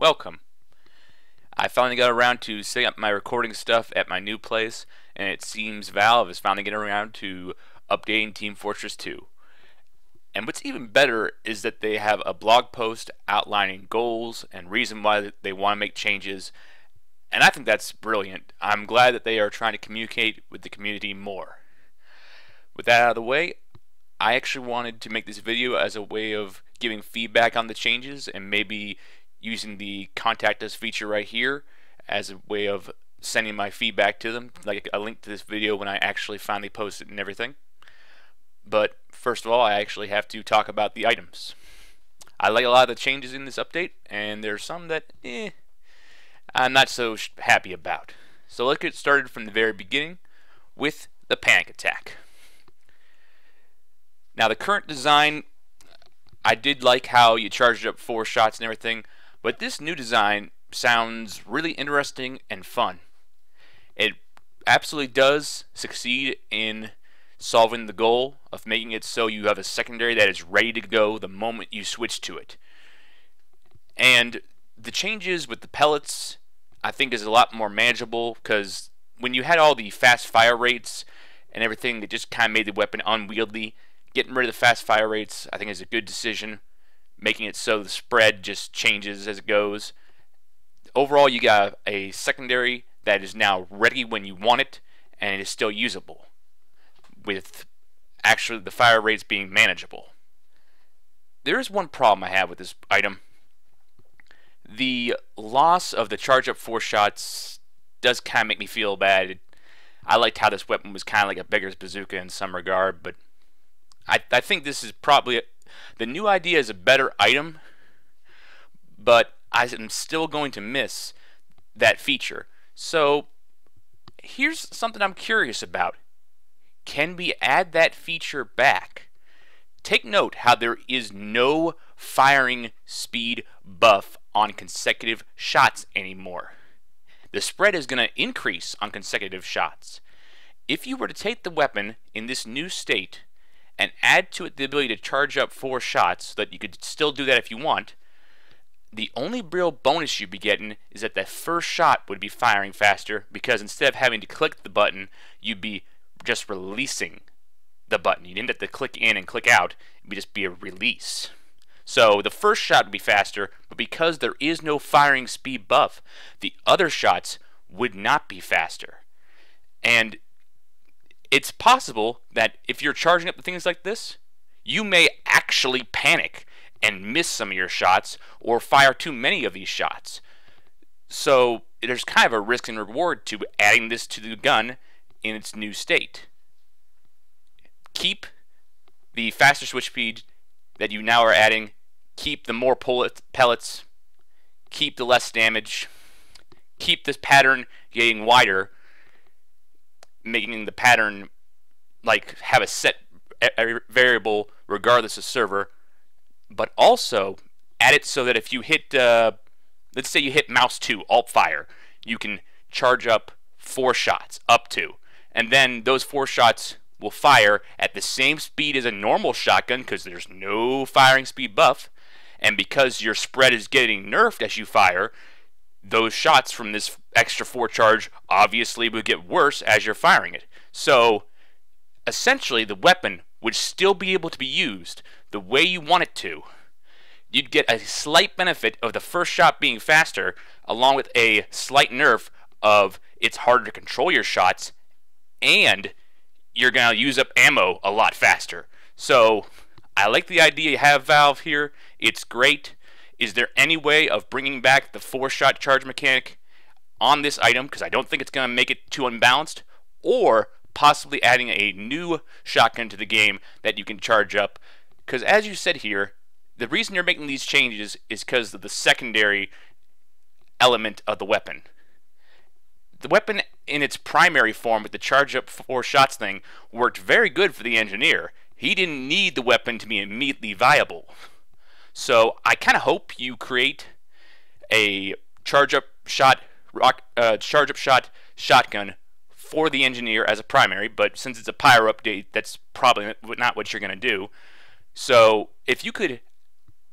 Welcome. I finally got around to setting up my recording stuff at my new place, and it seems Valve is finally getting around to updating Team Fortress 2. And what's even better is that they have a blog post outlining goals and reason why they want to make changes, and I think that's brilliant. I'm glad that they are trying to communicate with the community more. With that out of the way, I actually wanted to make this video as a way of giving feedback on the changes and maybe using the contact us feature right here as a way of sending my feedback to them, like a link to this video when I actually finally post it and everything. But first of all, I actually have to talk about the items. I like a lot of the changes in this update, and there's some that I'm not so happy about. So let's get started from the very beginning with the panic attack. Now the current design, I did like how you charged up 4 shots and everything, but this new design sounds really interesting and fun. It absolutely does succeed in solving the goal of making it so you have a secondary that is ready to go the moment you switch to it. And the changes with the pellets I think is a lot more manageable, because when you had all the fast fire rates and everything that just kind of made the weapon unwieldy, getting rid of the fast fire rates I think is a good decision, making it so the spread just changes as it goes. Overall, you got a secondary that is now ready when you want it, and it is still usable, with actually the fire rates being manageable. There is one problem I have with this item. The loss of the charge up 4 shots does kind of make me feel bad. I liked how this weapon was kind of like a beggar's bazooka in some regard, but I think this is probably the new idea is a better item, but I am still going to miss that feature. So here's something I'm curious about. Can we add that feature back? Take note how there is no firing speed buff on consecutive shots anymore. The spread is going to increase on consecutive shots. If you were to take the weapon in this new state and add to it the ability to charge up 4 shots so that you could still do that if you want, the only real bonus you'd be getting is that the first shot would be firing faster, because instead of having to click the button, you'd be just releasing the button. You didn't have to click in and click out. It would just be a release. So the first shot would be faster, but because there is no firing speed buff, the other shots would not be faster. And it's possible that if you're charging up the things like this, you may actually panic and miss some of your shots or fire too many of these shots. So there's kind of a risk and reward to adding this to the gun in its new state. Keep the faster switch speed that you now are adding, keep the more pellets, keep the less damage, keep this pattern getting wider, making the pattern like have a set variable regardless of server, but also add it so that if you hit, let's say you hit mouse 2, alt fire, you can charge up 4 shots, up to, and then those 4 shots will fire at the same speed as a normal shotgun because there's no firing speed buff, and because your spread is getting nerfed as you fire, those shots from this extra 4 charge obviously would get worse as you're firing it. So essentially the weapon would still be able to be used the way you want it to. You'd get a slight benefit of the first shot being faster, along with a slight nerf of it's harder to control your shots, and you're going to use up ammo a lot faster. So I like the idea you have, Valve, here. It's great. Is there any way of bringing back the 4-shot charge mechanic on this item? Because I don't think it's going to make it too unbalanced. Or possibly adding a new shotgun to the game that you can charge up. Because as you said here, the reason you're making these changes is because of the secondary element of the weapon. The weapon in its primary form with the charge up 4 shots thing worked very good for the engineer. He didn't need the weapon to be immediately viable. So I kind of hope you create a charge up shot shotgun for the engineer as a primary, but since it's a Pyro update, that's probably not what you're going to do. So if you could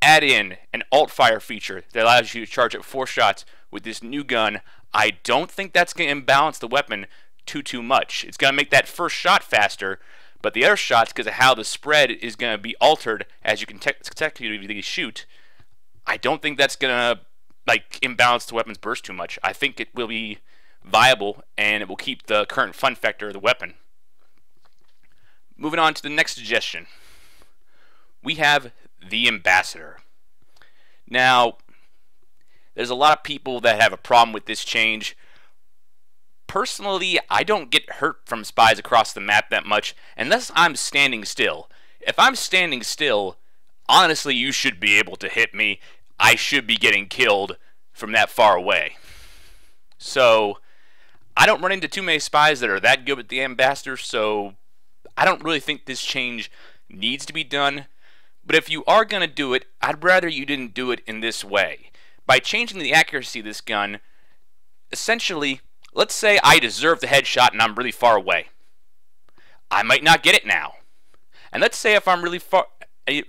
add in an alt fire feature that allows you to charge up 4 shots with this new gun, I don't think that's going to imbalance the weapon too much. It's going to make that first shot faster, but the other shots, because of how the spread is going to be altered as you can technically shoot, I don't think that's going to imbalance the weapon's burst too much. I think it will be viable, and it will keep the current fun factor of the weapon. Moving on to the next suggestion. We have the Ambassador. Now, there's a lot of people that have a problem with this change. Personally, I don't get hurt from spies across the map that much unless I'm standing still. If I'm standing still, honestly, you should be able to hit me. I should be getting killed from that far away. So, I don't run into too many spies that are that good with the Ambassador, so I don't really think this change needs to be done. But if you are going to do it, I'd rather you didn't do it in this way. By changing the accuracy of this gun, essentially, let's say I deserve the headshot and I'm really far away. I might not get it now. And let's say if I'm really far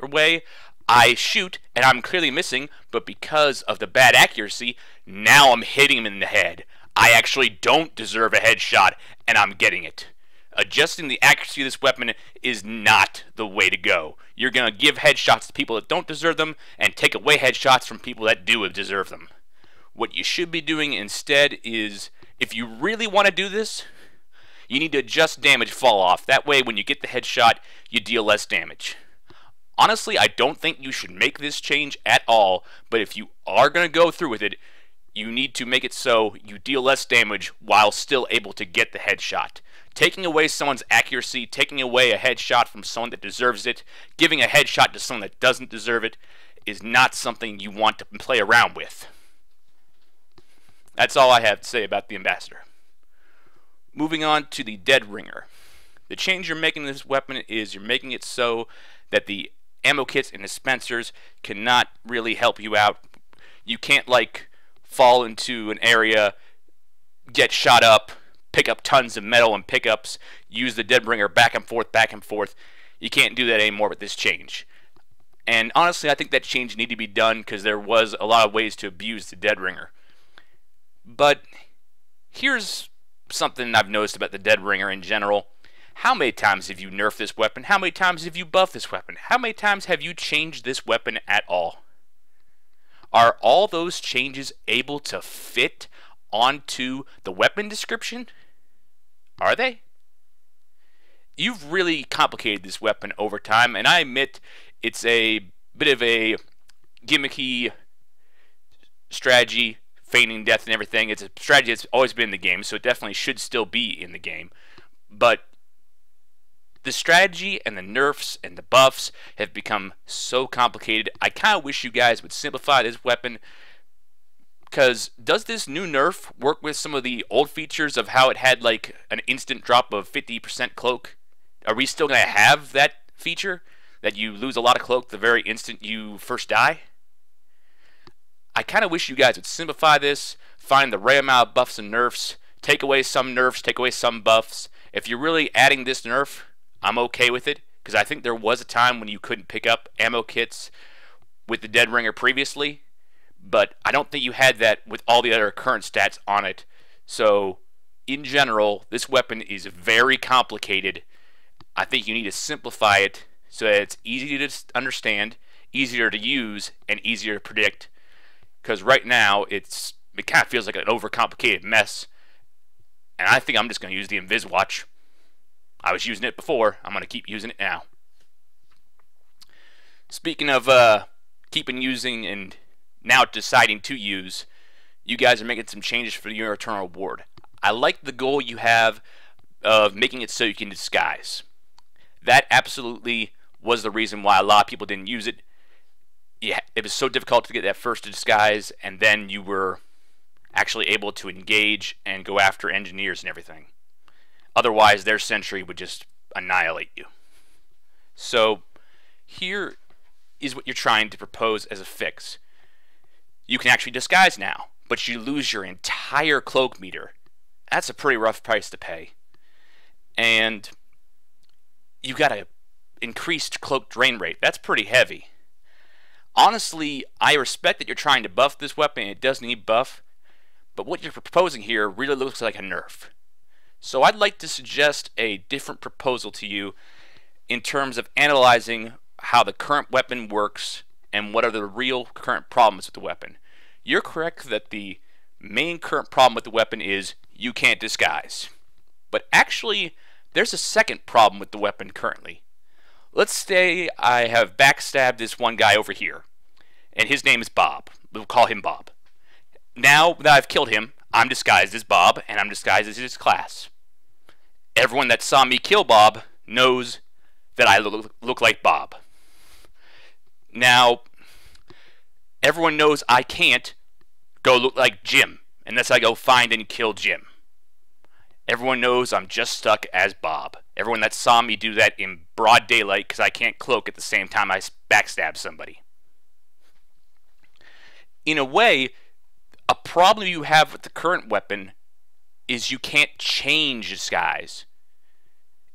away, I shoot and I'm clearly missing, but because of the bad accuracy, now I'm hitting him in the head. I actually don't deserve a headshot and I'm getting it. Adjusting the accuracy of this weapon is not the way to go. You're going to give headshots to people that don't deserve them and take away headshots from people that do deserve them. What you should be doing instead is, if you really want to do this, you need to adjust damage fall off. That way when you get the headshot, you deal less damage. Honestly, I don't think you should make this change at all, but if you are going to go through with it, you need to make it so you deal less damage while still able to get the headshot. Taking away someone's accuracy, taking away a headshot from someone that deserves it, giving a headshot to someone that doesn't deserve it, is not something you want to play around with. That's all I have to say about the Ambassador. Moving on to the Dead Ringer. The change you're making to this weapon is you're making it so that the ammo kits and dispensers cannot really help you out. You can't fall into an area, get shot up, pick up tons of metal and pickups, use the Dead Ringer back and forth. You can't do that anymore with this change. And honestly, I think that change needed to be done because there was a lot of ways to abuse the Dead Ringer. But here's something I've noticed about the Dead Ringer in general. How many times have you nerfed this weapon? How many times have you buffed this weapon? How many times have you changed this weapon at all? Are all those changes able to fit onto the weapon description? Are they? You've really complicated this weapon over time, and I admit it's a bit of a gimmicky strategy, feigning death and everything. It's a strategy that's always been in the game, so it definitely should still be in the game. But the strategy and the nerfs and the buffs have become so complicated. I kind of wish you guys would simplify this weapon, because does this new nerf work with some of the old features of how it had an instant drop of 50% cloak? Are we still going to have that feature, that you lose a lot of cloak the very instant you first die? I kind of wish you guys would simplify this, find the right amount of buffs and nerfs, take away some nerfs, take away some buffs. If you're really adding this nerf, I'm okay with it, because I think there was a time when you couldn't pick up ammo kits with the Dead Ringer previously, but I don't think you had that with all the other current stats on it. So, in general, this weapon is very complicated. I think you need to simplify it so that it's easy to understand, easier to use, and easier to predict. Because right now, it kind of feels like an overcomplicated mess. And I think I'm just going to use the Invis Watch. I was using it before. I'm going to keep using it now. Speaking of keeping using and now deciding to use, you guys are making some changes for your eternal reward. I like the goal you have of making it so you can disguise. That absolutely was the reason why a lot of people didn't use it. Yeah, it was so difficult to get that first disguise, and then you were actually able to engage and go after engineers and everything. Otherwise, their sentry would just annihilate you. So, here is what you're trying to propose as a fix. You can actually disguise now, but you lose your entire cloak meter. That's a pretty rough price to pay. And you got a increased cloak drain rate. That's pretty heavy. Honestly, I respect that you're trying to buff this weapon, it does need buff, but what you're proposing here really looks like a nerf. So I'd like to suggest a different proposal to you in terms of analyzing how the current weapon works and what are the real current problems with the weapon. You're correct that the main current problem with the weapon is you can't disguise. But actually, there's a second problem with the weapon currently. Let's say I have backstabbed this one guy over here, and his name is Bob. We'll call him Bob. Now that I've killed him, I'm disguised as Bob, and I'm disguised as his class. Everyone that saw me kill Bob knows that I look like Bob. Now, everyone knows I can't go look like Jim unless I go find and kill Jim. Everyone knows I'm just stuck as Bob. Everyone that saw me do that in broad daylight because I can't cloak at the same time I backstab somebody. In a way, a problem you have with the current weapon is you can't change disguise.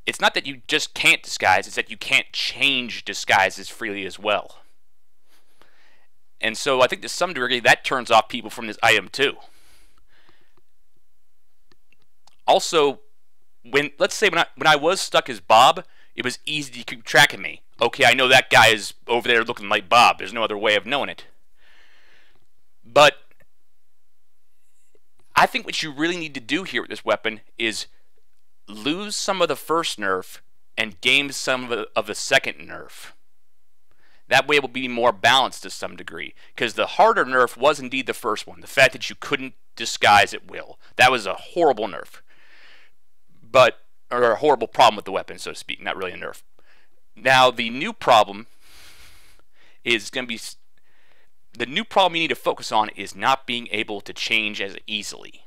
It's not that you just can't disguise, it's that you can't change disguises freely as well. And so I think to some degree that turns off people from this item too. Also, let's say when I was stuck as Bob, it was easy to keep track of me. Okay, I know that guy is over there looking like Bob. There's no other way of knowing it. But I think what you really need to do here with this weapon is lose some of the first nerf and gain some of the second nerf. That way it will be more balanced to some degree. Because the harder nerf was indeed the first one. The fact that you couldn't disguise at will. That was a horrible nerf. Or a horrible problem with the weapon, so to speak. Not really a nerf. Now, the new problem is going to be... The new problem you need to focus on is not being able to change as easily.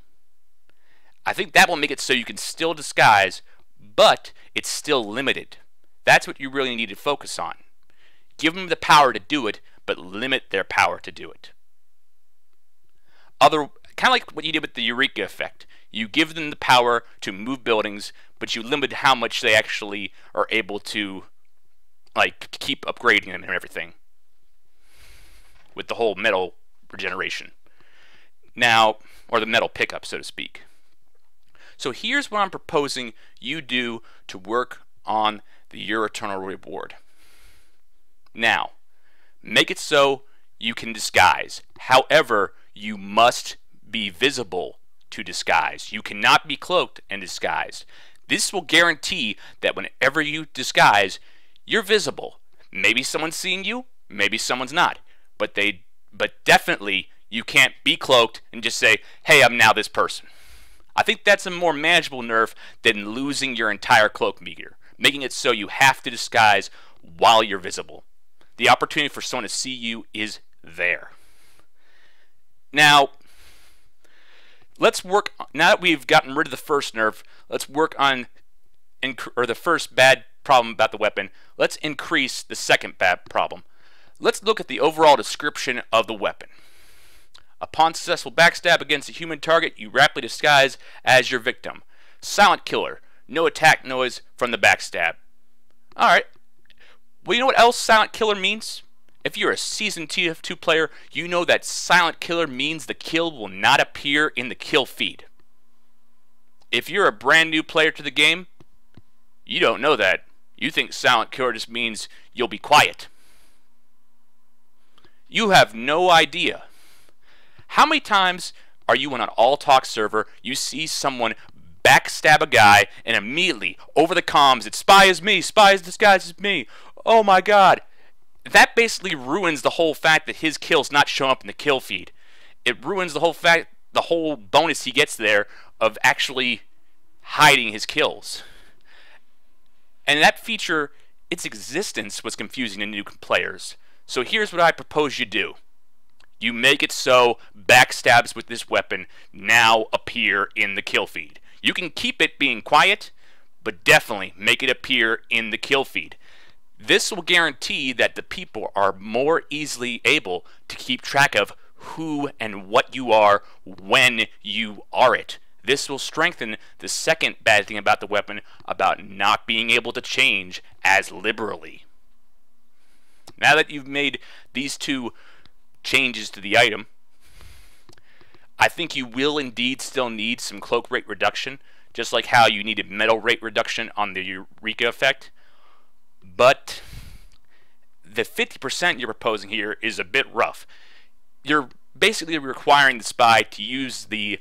I think that will make it so you can still disguise, but it's still limited. That's what you really need to focus on. Give them the power to do it, but limit their power to do it. Kind of like what you did with the Eureka effect. You give them the power to move buildings, but you limit how much they actually are able to keep upgrading them and everything. With the whole metal regeneration. Now, or the metal pickup, so to speak. So here's what I'm proposing you do to work on your eternal reward. Now, make it so you can disguise. However, you must be visible to disguise. You cannot be cloaked and disguised. This will guarantee that whenever you disguise, you're visible. Maybe someone's seeing you, maybe someone's not. But definitely you can't be cloaked and just say, hey, I'm now this person. I think that's a more manageable nerf than losing your entire cloak meter, making it so you have to disguise while you're visible. The opportunity for someone to see you is there. Now, let's work, now that we've gotten rid of the first nerf, let's work on, the first bad problem about the weapon, let's increase the second bad problem. Let's look at the overall description of the weapon. Upon successful backstab against a human target, you rapidly disguise as your victim. Silent killer. No attack noise from the backstab. Alright. Well, you know what else silent killer means? If you're a seasoned TF2 player, you know that silent killer means the kill will not appear in the kill feed. If you're a brand new player to the game, you don't know that. You think silent killer just means you'll be quiet. You have no idea. How many times are you on an all-talk server, you see someone backstab a guy, and immediately, over the comms, it's spy is me, spy is disguised as me. Oh my god. That basically ruins the whole fact that his kill's not showing up in the kill feed. It ruins the whole bonus he gets there of actually hiding his kills. And that feature, its existence was confusing to new players. So here's what I propose you do. You make it so backstabs with this weapon now appear in the kill feed. You can keep it being quiet, but definitely make it appear in the kill feed. This will guarantee that the people are more easily able to keep track of who and what you are when you are it. This will strengthen the second bad thing about the weapon, about not being able to change as liberally. Now that you've made these two changes to the item, I think you will indeed still need some cloak rate reduction, just like how you needed metal rate reduction on the Eureka effect. But the 50% you're proposing here is a bit rough. You're basically requiring the spy to use the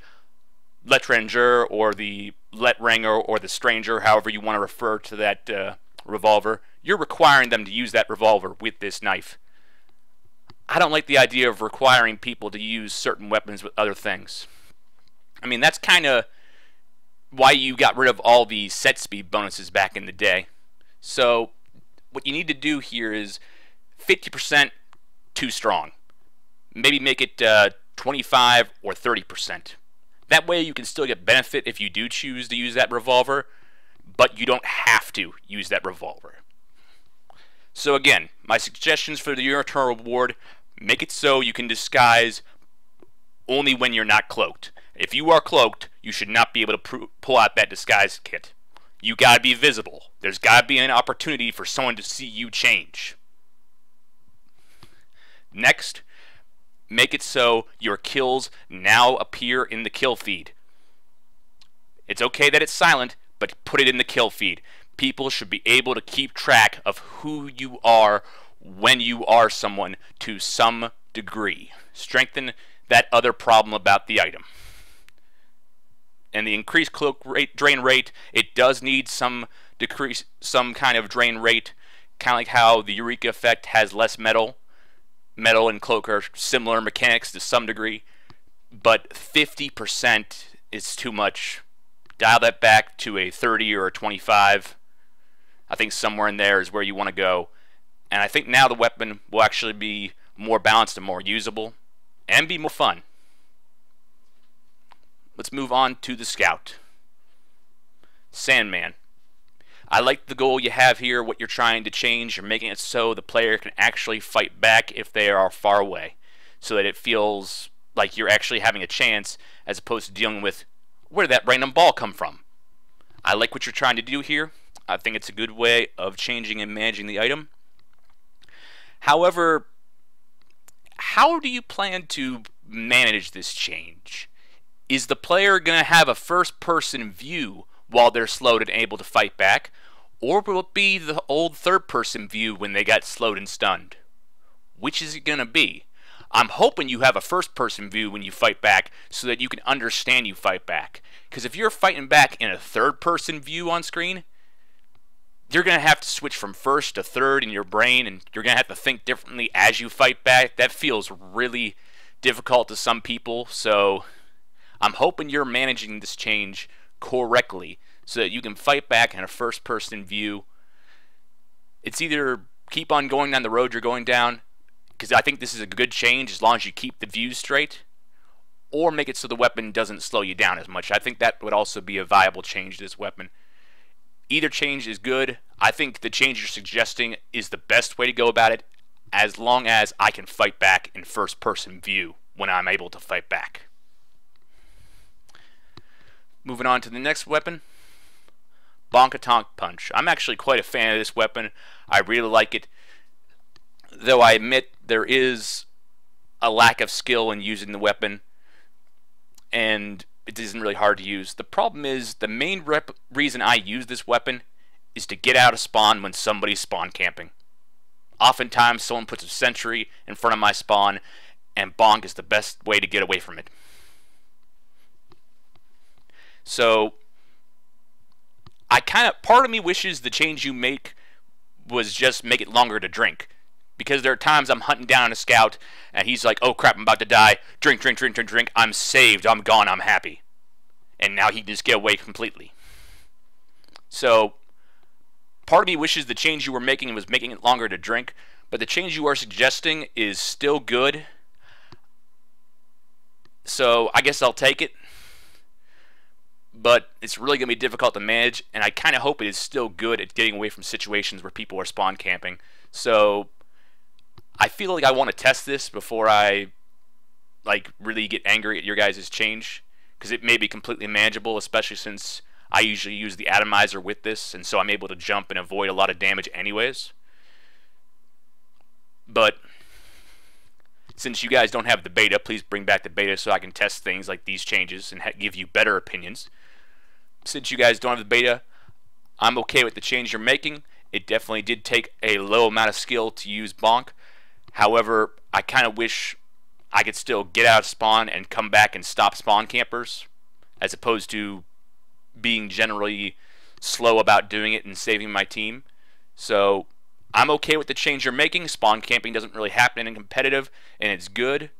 L'étranger or the Lettranger or the Stranger, however you want to refer to that revolver. You're requiring them to use that revolver with this knife. I don't like the idea of requiring people to use certain weapons with other things. I mean, that's kind of why you got rid of all the set speed bonuses back in the day. So what you need to do here is 50% too strong. Maybe make it 25 or 30%. That way you can still get benefit if you do choose to use that revolver, but you don't have to use that revolver. So again, my suggestions for the Eternal Reward: make it so you can disguise only when you're not cloaked. If you are cloaked, you should not be able to pull out that disguise kit. You gotta be visible. There's gotta be an opportunity for someone to see you change. Next, make it so your kills now appear in the kill feed. It's okay that it's silent, but put it in the kill feed. People should be able to keep track of who you are when you are someone to some degree. Strengthen that other problem about the item. And the increased cloak rate, drain rate, it does need some decrease, some kind of drain rate, kind of like how the Eureka effect has less metal. Metal and cloak are similar mechanics to some degree, but 50% is too much. Dial that back to a 30 or a 25. I think somewhere in there is where you want to go. And I think now the weapon will actually be more balanced and more usable, and be more fun. Let's move on to the Scout. Sandman. I like the goal you have here, what you're trying to change. You're making it so the player can actually fight back if they are far away, so that it feels like you're actually having a chance, as opposed to dealing with, where did that random ball come from? I like what you're trying to do here. I think it's a good way of changing and managing the item. However, how do you plan to manage this change? Is the player going to have a first-person view while they're slowed and able to fight back? Or will it be the old third-person view when they got slowed and stunned? Which is it going to be? I'm hoping you have a first-person view when you fight back so that you can understand you fight back. Because if you're fighting back in a third-person view on screen, you're going to have to switch from first to third in your brain, and you're going to have to think differently as you fight back. That feels really difficult to some people, so I'm hoping you're managing this change correctly so that you can fight back in a first-person view. It's either keep on going down the road you're going down, because I think this is a good change as long as you keep the views straight, or make it so the weapon doesn't slow you down as much. I think that would also be a viable change to this weapon. Either change is good. I think the change you're suggesting is the best way to go about it, as long as I can fight back in first-person view when I'm able to fight back. Moving on to the next weapon, Bonkatonk Punch. I'm actually quite a fan of this weapon. I really like it, though I admit there is a lack of skill in using the weapon, and it isn't really hard to use. The problem is, the main reason I use this weapon is to get out of spawn when somebody's spawn camping. Oftentimes someone puts a sentry in front of my spawn, and bonk is the best way to get away from it. So part of me wishes the change you make was just make it longer to drink. Because there are times I'm hunting down a scout, and he's like, oh crap, I'm about to die. Drink, drink, drink, drink, drink. I'm saved. I'm gone. I'm happy. And now he can just get away completely. So, part of me wishes the change you were making was making it longer to drink, but the change you are suggesting is still good. So, I guess I'll take it. But it's really going to be difficult to manage, and I kind of hope it is still good at getting away from situations where people are spawn camping. So, I feel like I want to test this before I really get angry at your guys' change, because it may be completely manageable, especially since I usually use the atomizer with this, and so I'm able to jump and avoid a lot of damage anyways. But since you guys don't have the beta, please bring back the beta so I can test things like these changes and give you better opinions. Since you guys don't have the beta, I'm okay with the change you're making. It definitely did take a low amount of skill to use Bonk. However, I kind of wish I could still get out of spawn and come back and stop spawn campers, as opposed to being generally slow about doing it and saving my team. So I'm okay with the change you're making. Spawn camping doesn't really happen in competitive, and it's good.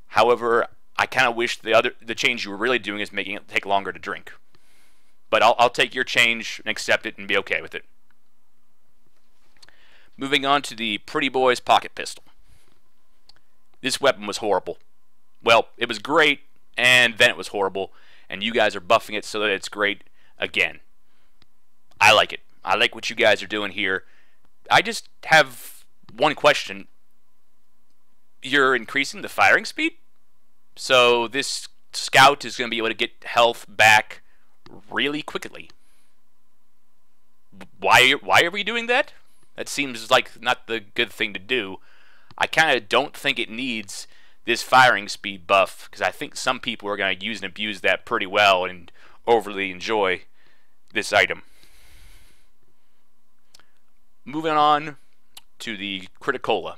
However, I kind of wish the change you were really doing is making it take longer to drink. But I'll take your change and accept it and be okay with it. Moving on to the Pretty Boys pocket pistol. This weapon was horrible. Well, it was great, and then it was horrible, and you guys are buffing it so that it's great again. I like it. I like what you guys are doing here. I just have one question. You're increasing the firing speed? So this scout is going to be able to get health back really quickly. Why are we doing that? That seems like not the good thing to do. I kind of don't think it needs this firing speed buff, because I think some people are going to use and abuse that pretty well and overly enjoy this item. Moving on to the Criticola.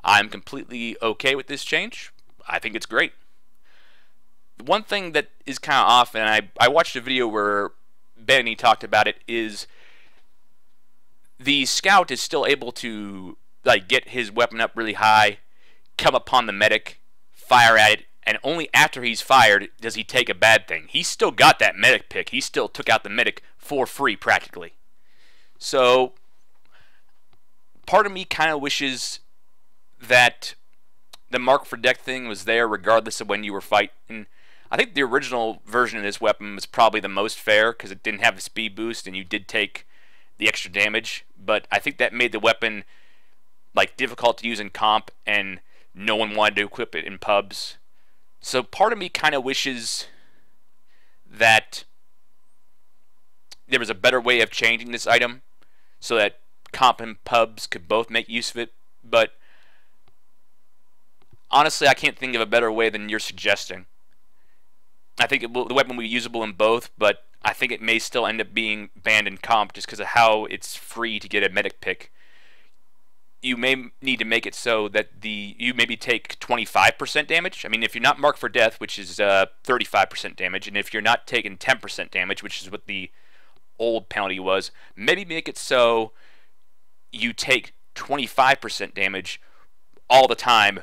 I'm completely okay with this change. I think it's great. The one thing that is kind of off, and I watched a video where Benny talked about it, is the scout is still able to get his weapon up really high, come upon the medic, fire at it, and only after he's fired does he take a bad thing. He still got that medic pick. He still took out the medic for free practically. So part of me kind of wishes that the mark for deck thing was there regardless of when you were fighting. I think the original version of this weapon was probably the most fair because it didn't have the speed boost and you did take the extra damage, but I think that made the weapon difficult to use in comp, and no one wanted to equip it in pubs. So part of me kind of wishes that there was a better way of changing this item so that comp and pubs could both make use of it, but honestly I can't think of a better way than you're suggesting. I think the weapon will be usable in both, but I think it may still end up being banned in comp just because of how it's free to get a medic pick. You may need to make it so that you maybe take 25% damage. I mean, if you're not marked for death, which is 35% damage, and if you're not taking 10% damage, which is what the old penalty was, maybe make it so you take 25% damage all the time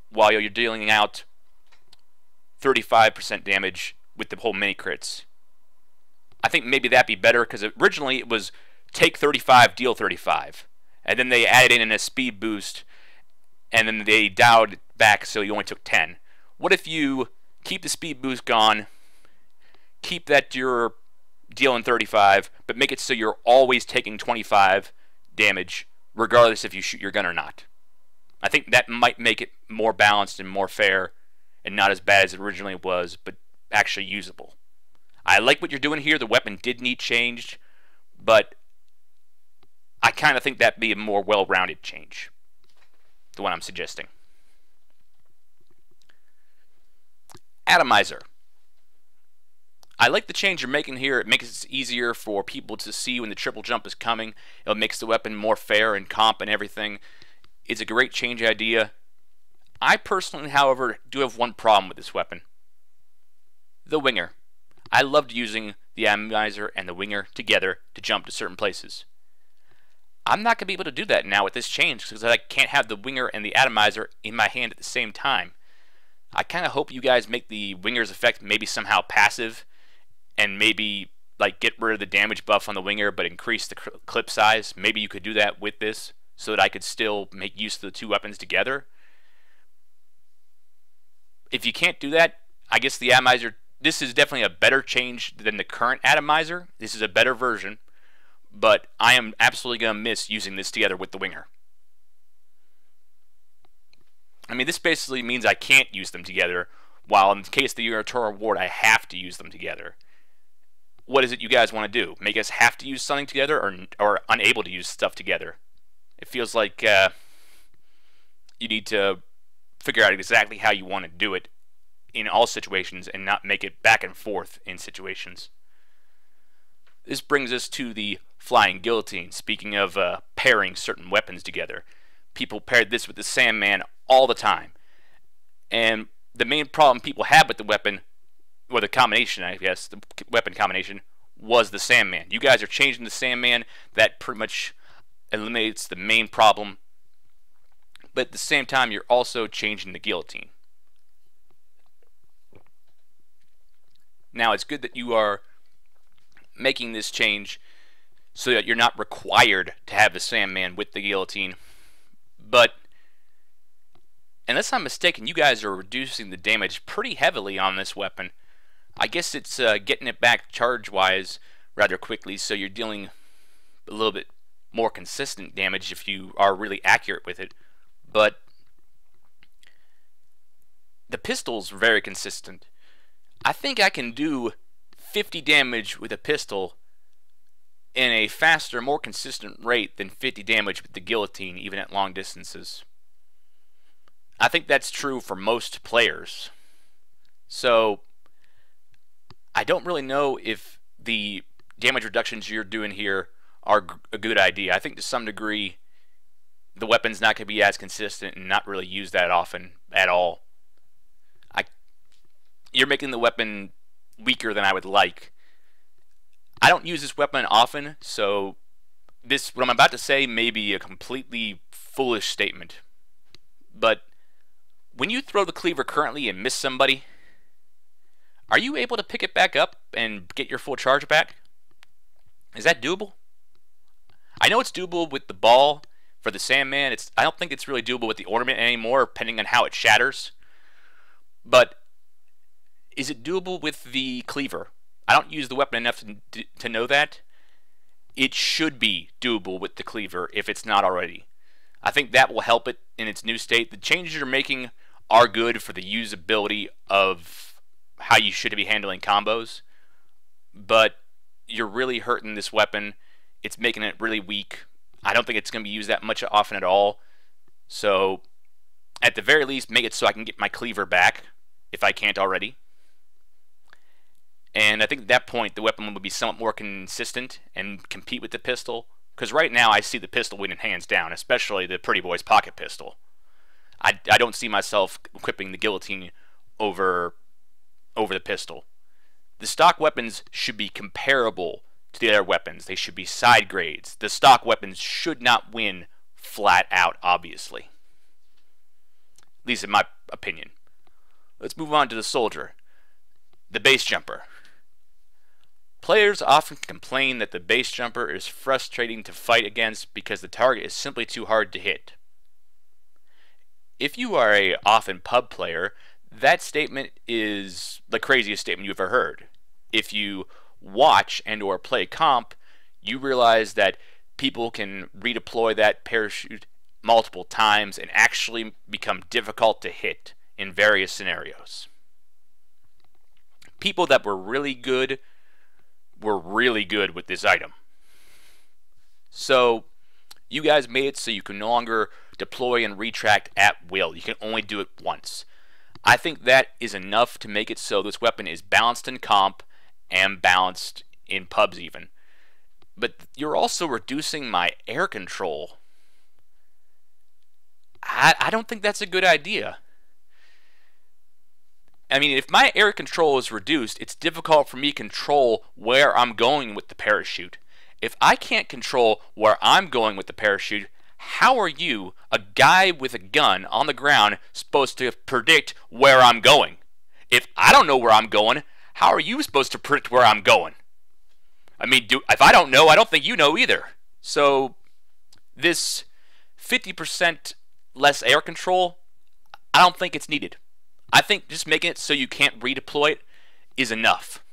while you're dealing out 35% damage with the whole mini crits. I think maybe that'd be better, because originally it was take 35, deal 35. And then they added in a speed boost, and then they dialed it back so you only took 10. What if you keep the speed boost gone, keep that you're dealing 35, but make it so you're always taking 25 damage, regardless if you shoot your gun or not? I think that might make it more balanced and more fair, and not as bad as it originally was, but actually usable. I like what you're doing here. The weapon did need changed, but I kind of think that'd be a more well-rounded change, the one I'm suggesting. Atomizer. I like the change you're making here. It makes it easier for people to see when the triple jump is coming. It makes the weapon more fair and comp and everything. It's a great change idea. I personally, however, do have one problem with this weapon. The winger. I loved using the atomizer and the winger together to jump to certain places. I'm not going to be able to do that now with this change because I can't have the winger and the atomizer in my hand at the same time. I kind of hope you guys make the winger's effect maybe somehow passive and maybe get rid of the damage buff on the winger but increase the clip size. Maybe you could do that with this so that I could still make use of the two weapons together. If you can't do that, I guess the atomizer, this is definitely a better change than the current atomizer. This is a better version. But I am absolutely going to miss using this together with the winger. I mean, this basically means I can't use them together, while in the case of the Eurator Award, I have to use them together. What is it you guys want to do? Make us have to use something together or unable to use stuff together? It feels like you need to figure out exactly how you want to do it in all situations and not make it back and forth in situations. This brings us to the flying guillotine. Speaking of pairing certain weapons together, people paired this with the Sandman all the time. And the main problem people had with the weapon, or the combination, I guess, the weapon combination, was the Sandman. You guys are changing the Sandman. That pretty much eliminates the main problem. But at the same time, you're also changing the guillotine. Now, it's good that you are making this change so that you're not required to have the Sandman with the guillotine. But, unless I'm mistaken, you guys are reducing the damage pretty heavily on this weapon. I guess it's getting it back charge-wise rather quickly, so you're dealing a little bit more consistent damage if you are really accurate with it. But the pistol's very consistent. I think I can do 50 damage with a pistol in a faster, more consistent rate than 50 damage with the guillotine, even at long distances. I think that's true for most players. So, I don't really know if the damage reductions you're doing here are a good idea. I think to some degree, the weapon's not going to be as consistent and not really used that often at all. You're making the weapon weaker than I would like. I don't use this weapon often, so what I'm about to say may be a completely foolish statement. But when you throw the cleaver currently and miss somebody, are you able to pick it back up and get your full charge back? Is that doable? I know it's doable with the ball for the Sandman. I don't think it's really doable with the ornament anymore, depending on how it shatters. But is it doable with the cleaver? I don't use the weapon enough to know that. It should be doable with the cleaver if it's not already. I think that will help it in its new state. The changes you're making are good for the usability of how you should be handling combos, but you're really hurting this weapon. It's making it really weak. I don't think it's going to be used that much often at all. So, at the very least, make it so I can get my cleaver back, if I can't already. And I think at that point, the weapon would be somewhat more consistent and compete with the pistol. Because right now, I see the pistol winning hands down, especially the Pretty Boy's pocket pistol. I don't see myself equipping the guillotine over the pistol. The stock weapons should be comparable to the other weapons. They should be side grades. The stock weapons should not win flat out, obviously. At least in my opinion. Let's move on to the soldier. The base jumper. Players often complain that the base jumper is frustrating to fight against because the target is simply too hard to hit. If you are a often pub player, that statement is the craziest statement you've ever heard. If you watch and or play comp, you realize that people can redeploy that parachute multiple times and actually become difficult to hit in various scenarios. People that were really good with this item. So, you guys made it so you can no longer deploy and retract at will. You can only do it once. I think that is enough to make it so this weapon is balanced in comp and balanced in pubs even. But you're also reducing my air control. I don't think that's a good idea. I mean, if my air control is reduced, it's difficult for me to control where I'm going with the parachute. If I can't control where I'm going with the parachute, how are you, a guy with a gun on the ground, supposed to predict where I'm going? If I don't know where I'm going, how are you supposed to predict where I'm going? I mean, if I don't know, I don't think you know either. So, this 50% less air control, I don't think it's needed. I think just making it so you can't redeploy it is enough.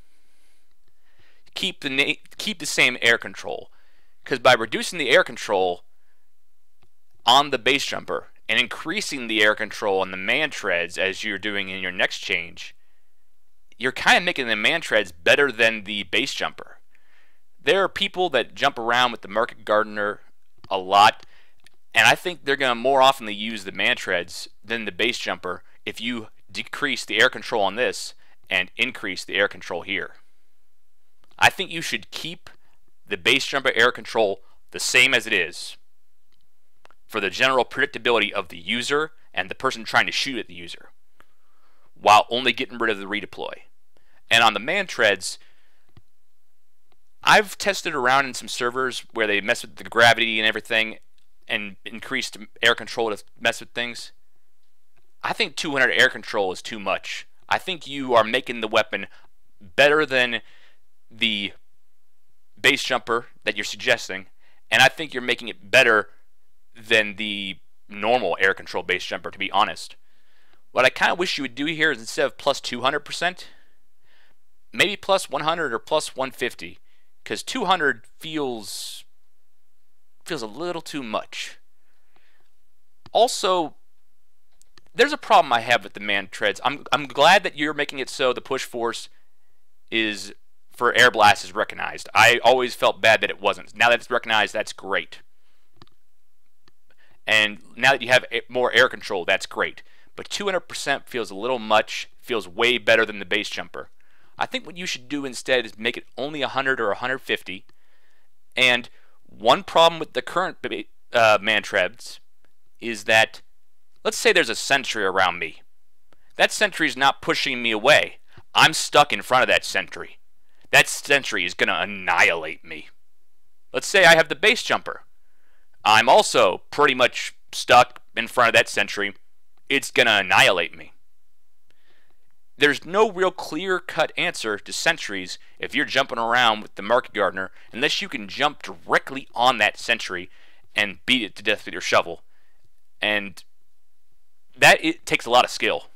Keep the same air control, because by reducing the air control on the base jumper and increasing the air control on the man treads as you're doing in your next change, you're kind of making the man treads better than the base jumper. There are people that jump around with the Market Gardener a lot, And I think they're going to more oftenly use the man treads than the base jumper if you decrease the air control on this and increase the air control here. I think you should keep the base jumper air control the same as it is for the general predictability of the user and the person trying to shoot at the user, while only getting rid of the redeploy. And on the man treads, I've tested around in some servers where they mess with the gravity and everything and increased air control to mess with things. I think 200 air control is too much. I think you are making the weapon better than the base jumper that you're suggesting, and I think you're making it better than the normal air control base jumper, to be honest. What I kind of wish you would do here is instead of plus 200%, maybe plus 100 or plus 150, because 200 feels a little too much. Also, there's a problem I have with the man treads. I'm glad that you're making it so the push force is for air blast is recognized. I always felt bad that it wasn't. Now that it's recognized, that's great. And now that you have more air control, that's great. But 200% feels a little much, feels way better than the base jumper. I think what you should do instead is make it only 100 or 150. And one problem with the current man treads is that, let's say there's a sentry around me. That sentry is not pushing me away. I'm stuck in front of that sentry. That sentry is going to annihilate me. Let's say I have the base jumper. I'm also pretty much stuck in front of that sentry. It's going to annihilate me. There's no real clear-cut answer to sentries if you're jumping around with the market gardener unless you can jump directly on that sentry and beat it to death with your shovel. And it takes a lot of skill.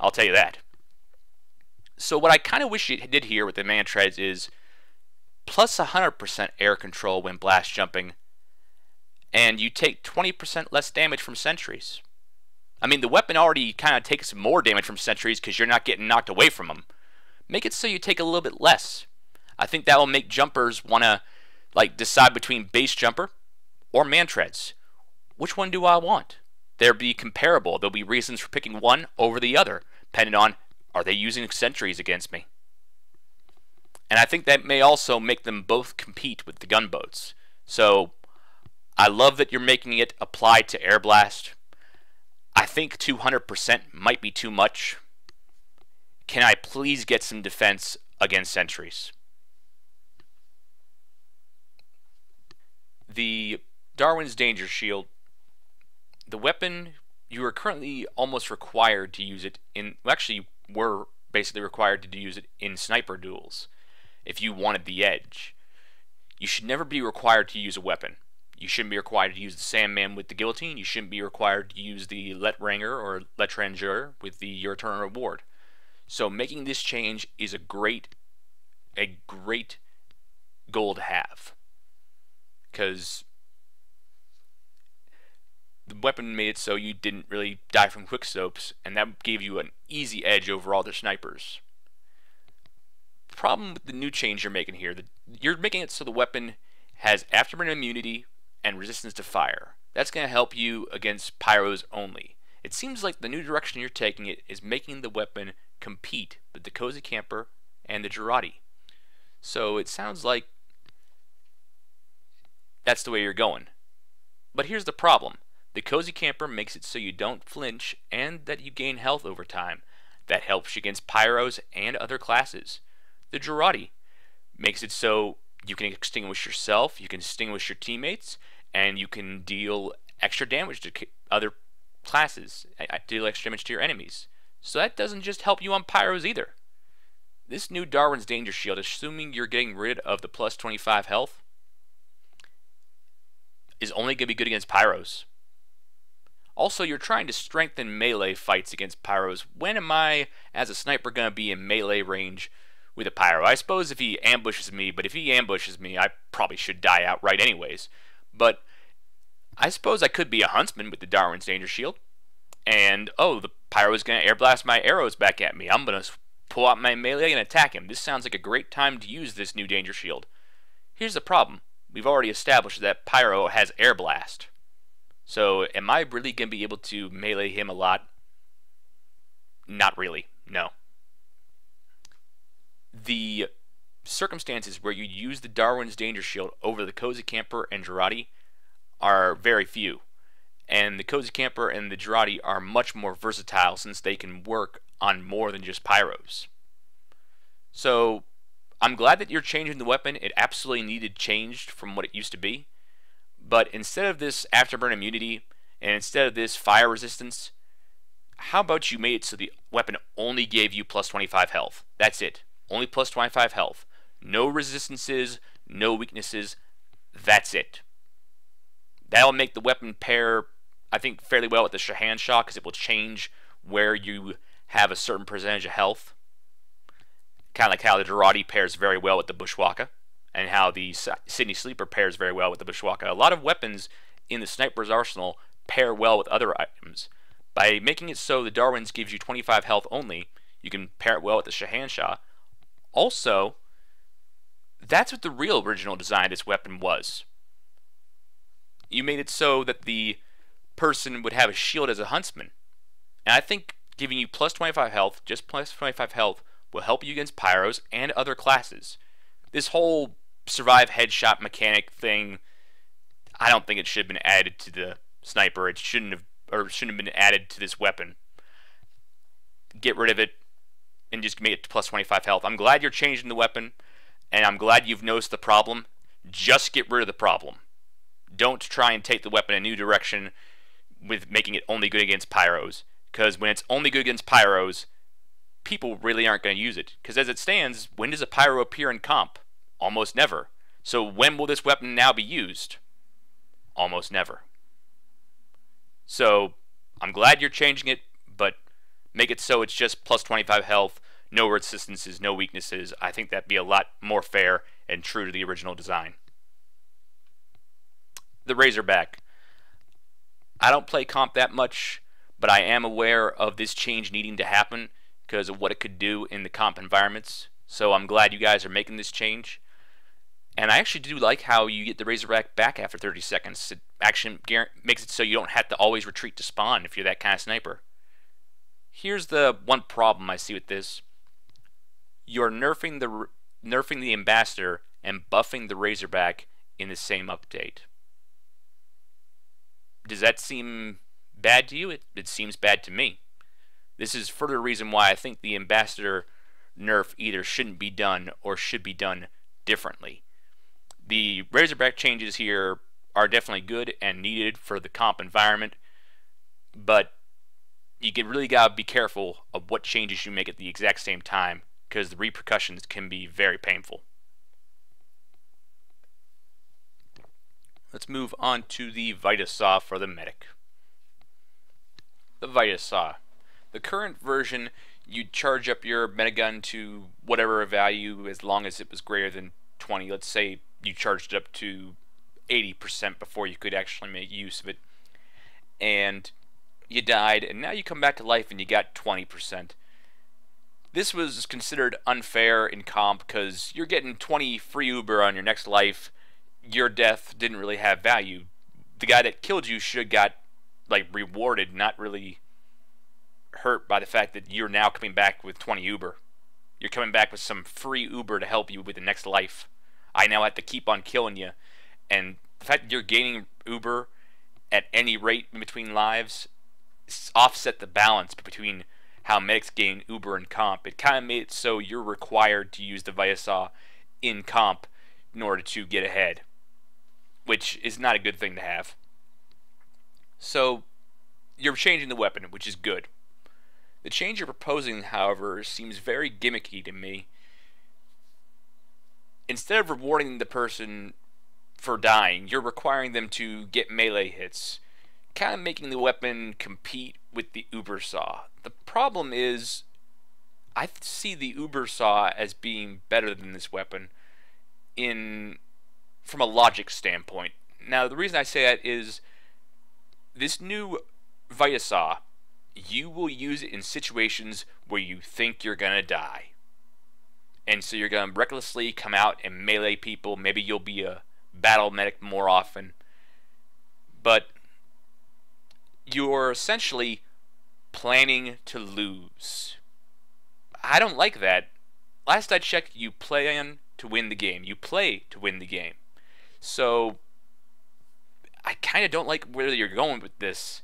I'll tell you that. So what I kind of wish you did here with the man treads is plus 100% air control when blast jumping, and you take 20% less damage from sentries. I mean, the weapon already kind of takes more damage from sentries because you're not getting knocked away from them. Make it so you take a little bit less. I think that will make jumpers want to decide between base jumper or man treads. Which one do I want? They'll be comparable. There'll be reasons for picking one over the other, depending on, are they using sentries against me? And I think that may also make them both compete with the gunboats. So I love that you're making it apply to air blast. I think 200% might be too much. Can I please get some defense against sentries? The Darwin's Danger Shield. The weapon, you are currently almost required to use it in... Well, actually, you were basically required to use it in sniper duels if you wanted the edge. You should never be required to use a weapon. You shouldn't be required to use the Sandman with the guillotine. You shouldn't be required to use the Letranger or Letranger with the Your Turn Reward. So making this change is a great goal to have. Because the weapon made it so you didn't really die from quickscopes, and that gave you an easy edge over all the snipers. Problem with the new change you're making here, you're making it so the weapon has afterburn immunity and resistance to fire. That's going to help you against pyros only. It seems like the new direction you're taking it is making the weapon compete with the Cozy Camper and the Girardi. So it sounds like that's the way you're going. But here's the problem. The Cozy Camper makes it so you don't flinch and that you gain health over time. That helps you against pyros and other classes. The Girardi makes it so you can extinguish yourself, you can extinguish your teammates, and you can deal extra damage to other classes, deal extra damage to your enemies. So that doesn't just help you on pyros either. This new Darwin's Danger Shield, assuming you're getting rid of the plus 25 health, is only going to be good against pyros. Also, you're trying to strengthen melee fights against pyros. When am I, as a sniper, going to be in melee range with a pyro? I suppose if he ambushes me, but if he ambushes me, I probably should die outright anyways. But I suppose I could be a huntsman with the Darwin's Danger Shield. And, oh, the pyro is going to air blast my arrows back at me. I'm going to pull out my melee and attack him. This sounds like a great time to use this new Danger Shield. Here's the problem. We've already established that pyro has air blast. So am I really going to be able to melee him a lot? Not really, no. The circumstances where you use the Darwin's Danger Shield over the Cozy Camper and Girardi are very few. And the Cozy Camper and the Girardi are much more versatile since they can work on more than just pyros. So I'm glad that you're changing the weapon. It absolutely needed changed from what it used to be. But instead of this afterburn immunity and instead of this fire resistance, how about you made it so the weapon only gave you plus 25 health? That's it. Only plus 25 health. No resistances, no weaknesses. That's it. That'll make the weapon pair, I think, fairly well with the Shahan Shah because it will change where you have a certain percentage of health. Kind of like how the Girardi pairs very well with the Bushwalker, and how the Sydney Sleeper pairs very well with the Bushwalker. A lot of weapons in the sniper's arsenal pair well with other items. By making it so the Darwin's gives you 25 health only, you can pair it well with the Shahan Shah. Also, that's what the real original design of this weapon was. You made it so that the person would have a shield as a huntsman. And I think giving you plus 25 health, just plus 25 health, will help you against pyros and other classes. This whole survive headshot mechanic thing, I don't think it should have been added to the sniper. It shouldn't have been added to this weapon. Get rid of it and just make it to plus 25 health. I'm glad you're changing the weapon, and I'm glad you've noticed the problem. Just get rid of the problem. Don't try and take the weapon in a new direction with making it only good against pyros, because when it's only good against pyros, people really aren't going to use it. Because as it stands, when does a pyro appear in comp? Almost never. So when will this weapon now be used? Almost never. So I'm glad you're changing it, but make it so it's just plus 25 health, no resistances, no weaknesses. I think that'd be a lot more fair and true to the original design. The Razorback. I don't play comp that much, but I am aware of this change needing to happen because of what it could do in the comp environments. So I'm glad you guys are making this change. And I actually do like how you get the Razorback back after 30 seconds. It actually makes it so you don't have to always retreat to spawn if you're that kind of sniper. Here's the one problem I see with this. You're nerfing the Ambassador and buffing the Razorback in the same update. Does that seem bad to you? It seems bad to me. This is further reason why I think the Ambassador nerf either shouldn't be done or should be done differently. The Razorback changes here are definitely good and needed for the comp environment, but you really gotta be careful of what changes you make at the exact same time, because the repercussions can be very painful. Let's move on to the Vitasaw for the medic. The Vitasaw. The current version, you'd charge up your metagun to whatever value as long as it was greater than 20. Let's say you charged it up to 80% before you could actually make use of it. And you died, and now you come back to life and you got 20%. This was considered unfair in comp because you're getting 20 free Uber on your next life. Your death didn't really have value. The guy that killed you should have got rewarded, not really hurt by the fact that you're now coming back with 20 Uber. You're coming back with some free Uber to help you with the next life. I now have to keep on killing you, and the fact that you're gaining Uber at any rate in between lives offset the balance between how medics gain Uber and comp. It kind of made it so you're required to use the Vitasaw in comp in order to get ahead, which is not a good thing to have. So you're changing the weapon, which is good. The change you're proposing, however, seems very gimmicky to me. Instead of rewarding the person for dying, you're requiring them to get melee hits, kind of making the weapon compete with the Uber Saw. The problem is, I see the Uber Saw as being better than this weapon from a logic standpoint. Now, the reason I say that is this new Vitasaw, you will use it in situations where you think you're gonna die. And so you're gonna recklessly come out and melee people. Maybe you'll be a battle medic more often. But you're essentially planning to lose. I don't like that. Last I checked, you plan to win the game. You play to win the game. So I kind of don't like where you're going with this.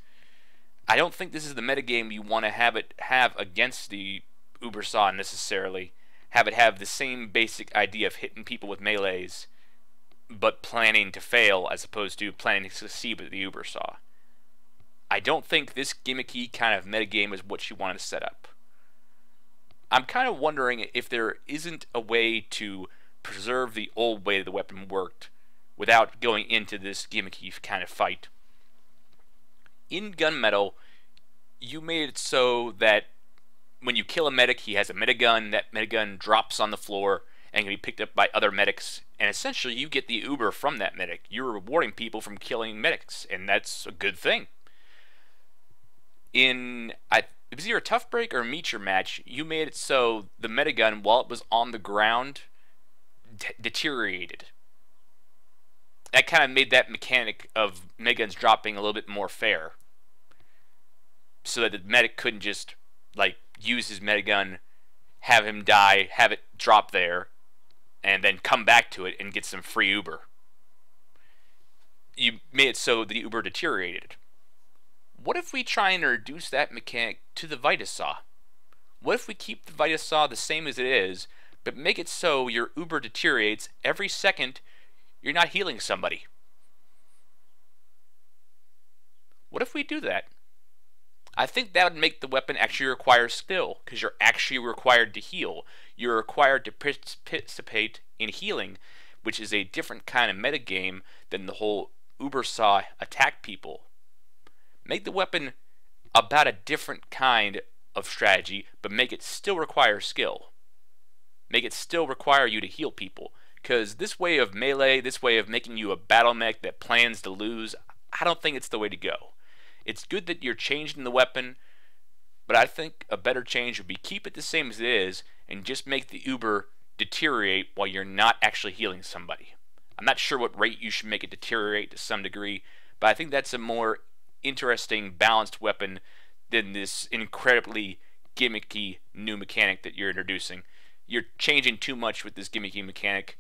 I don't think this is the metagame you want to have against the Ubersaw necessarily. Have it have the same basic idea of hitting people with melees, but planning to fail as opposed to planning to succeed with the Ubersaw. I don't think this gimmicky kind of metagame is what you want to set up. I'm kind of wondering if there isn't a way to preserve the old way the weapon worked without going into this gimmicky kind of fight. In Gunmetal, you made it so that when you kill a medic, he has a metagun. That metagun drops on the floor and can be picked up by other medics, and essentially you get the Uber from that medic. You're rewarding people from killing medics, and that's a good thing. It was either a Tough Break or a Meet Your Match, you made it so the metagun, while it was on the ground, deteriorated. That kind of made that mechanic of metiguns dropping a little bit more fair, so that the medic couldn't just use his metagun, have him die, have it drop there, and then come back to it and get some free Uber. You made it so the Uber deteriorated. What if we try and reduce that mechanic to the Vitasaw? What if we keep the Vitasaw the same as it is, but make it so your Uber deteriorates every second you're not healing somebody? What if we do that? I think that would make the weapon actually require skill, because you're actually required to heal. You're required to participate in healing, which is a different kind of metagame than the whole Ubersaw attack people. Make the weapon about a different kind of strategy, but make it still require skill. Make it still require you to heal people. Because this way of melee, this way of making you a battle mech that plans to lose, I don't think it's the way to go. It's good that you're changing the weapon, but I think a better change would be keep it the same as it is and just make the Uber deteriorate while you're not actually healing somebody. I'm not sure what rate you should make it deteriorate to some degree, but I think that's a more interesting, balanced weapon than this incredibly gimmicky new mechanic that you're introducing. You're changing too much with this gimmicky mechanic.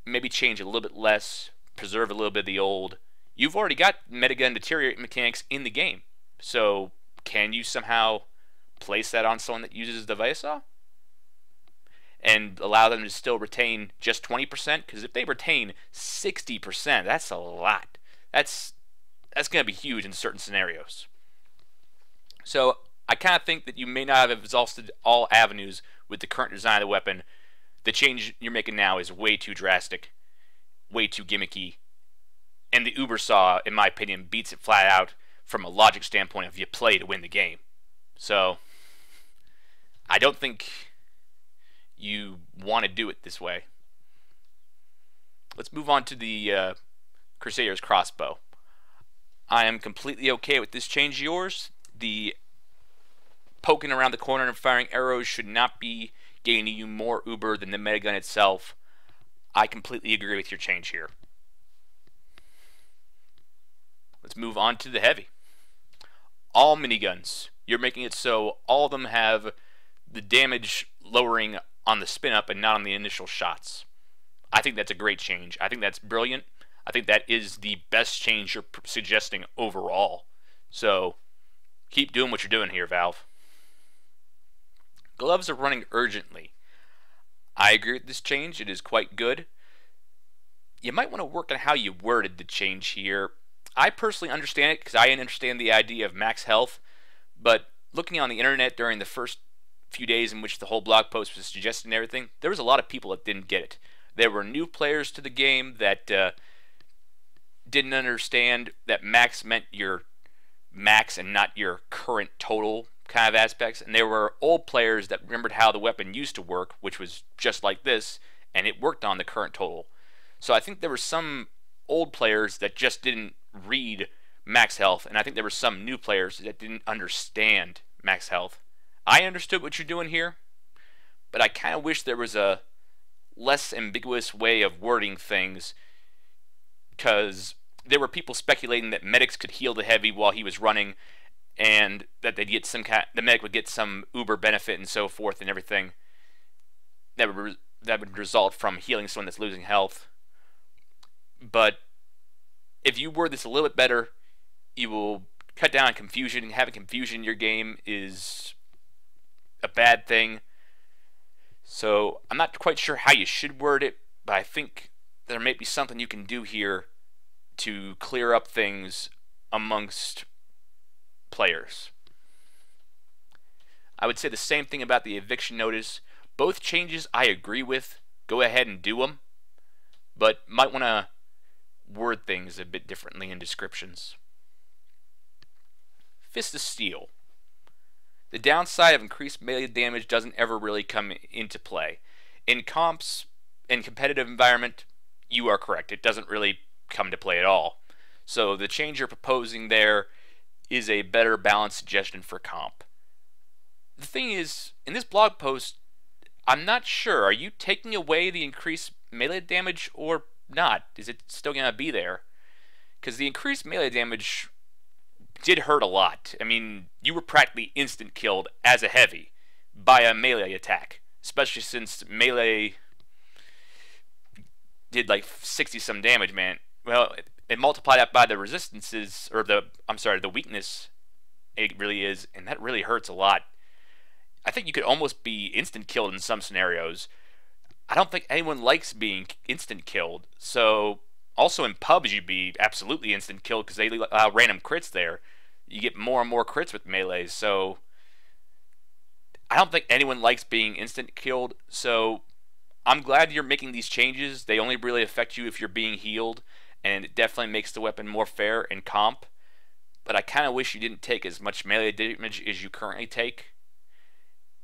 Maybe change a little bit less, preserve a little bit of the old. You've already got metagun deteriorate mechanics in the game, so can you somehow place that on someone that uses the Vitasaw and allow them to still retain just 20%? Because if they retain 60%, that's a lot. That's going to be huge in certain scenarios. So I kind of think that you may not have exhausted all avenues with the current design of the weapon. The change you're making now is way too drastic, way too gimmicky, and the Ubersaw, in my opinion, beats it flat out from a logic standpoint of you play to win the game. So I don't think you want to do it this way. Let's move on to the Crusader's crossbow. I am completely okay with this change of yours. The poking around the corner and firing arrows should not be gaining you more Uber than the metagun itself. I completely agree with your change here. Let's move on to the heavy. All miniguns. You're making it so all of them have the damage lowering on the spin up and not on the initial shots. I think that's a great change. I think that's brilliant. I think that is the best change you're suggesting overall. So keep doing what you're doing here, Valve. Gloves are running urgently. I agree with this change. It is quite good. You might want to work on how you worded the change here. I personally understand it because I understand the idea of max health, but looking on the internet during the first few days in which the whole blog post was suggesting everything, there was a lot of people that didn't get it. There were new players to the game that didn't understand that max meant your max and not your current total kind of aspects, and there were old players that remembered how the weapon used to work, which was just like this, and it worked on the current total. So I think there were some old players that just didn't read max health, and I think there were some new players that didn't understand max health. I understood what you're doing here, but I kind of wish there was a less ambiguous way of wording things, because there were people speculating that medics could heal the heavy while he was running, and that they'd get the medic would get some uber benefit and so forth and everything that would result from healing someone that's losing health. But if you word this a little bit better, you will cut down on confusion. Having confusion in your game is a bad thing. So I'm not quite sure how you should word it, but I think there may be something you can do here to clear up things amongst players. I would say the same thing about the eviction notice. Both changes I agree with. Go ahead and do them, but might want to word things a bit differently in descriptions. Fist of Steel. The downside of increased melee damage doesn't ever really come into play. In comps, in competitive environment, you are correct. It doesn't really come to play at all. So the change you're proposing there is a better balanced suggestion for comp. The thing is, in this blog post, I'm not sure. Are you taking away the increased melee damage or not? Is it still going to be there? Because the increased melee damage did hurt a lot. I mean, you were practically instant killed as a heavy by a melee attack, especially since melee did like 60 some damage, man. Well, it multiplied that by the resistances, or the weakness it really is, and that really hurts a lot. I think you could almost be instant killed in some scenarios. I don't think anyone likes being instant killed. So also in pubs you'd be absolutely instant killed because they allow random crits there. You get more and more crits with melees. So I don't think anyone likes being instant killed. So I'm glad you're making these changes. They only really affect you if you're being healed, and it definitely makes the weapon more fair in comp. But I kind of wish you didn't take as much melee damage as you currently take.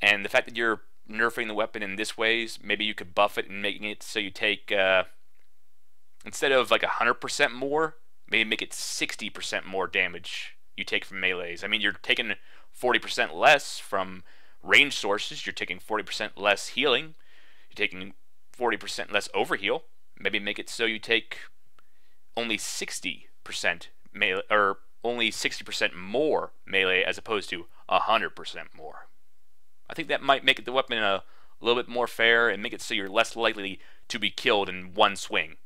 And the fact that you're nerfing the weapon in this ways, maybe you could buff it and making it so you take, instead of like 100% more, maybe make it 60% more damage you take from melees. I mean, you're taking 40% less from range sources, you're taking 40% less healing, you're taking 40% less overheal. Maybe make it so you take only 60% melee, or only 60% more melee as opposed to 100% more. I think that might make the weapon a little bit more fair and make it so you're less likely to be killed in one swing.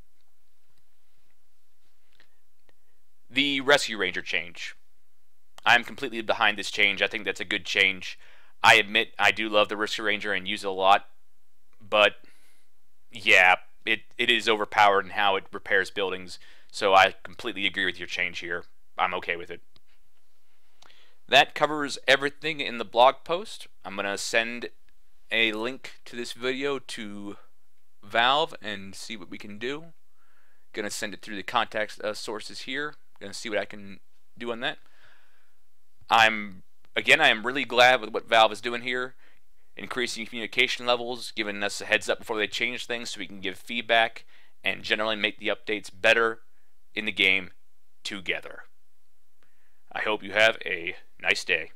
The Rescue Ranger change. I'm completely behind this change. I think that's a good change. I admit I do love the Rescue Ranger and use it a lot, but yeah, it is overpowered in how it repairs buildings, so I completely agree with your change here. I'm okay with it. That covers everything in the blog post. I'm going to send a link to this video to Valve and see what we can do. Going to send it through the contact sources here. Going to see what I can do on that. I am really glad with what Valve is doing here. Increasing communication levels, giving us a heads up before they change things so we can give feedback and generally make the updates better in the game together. I hope you have a nice day.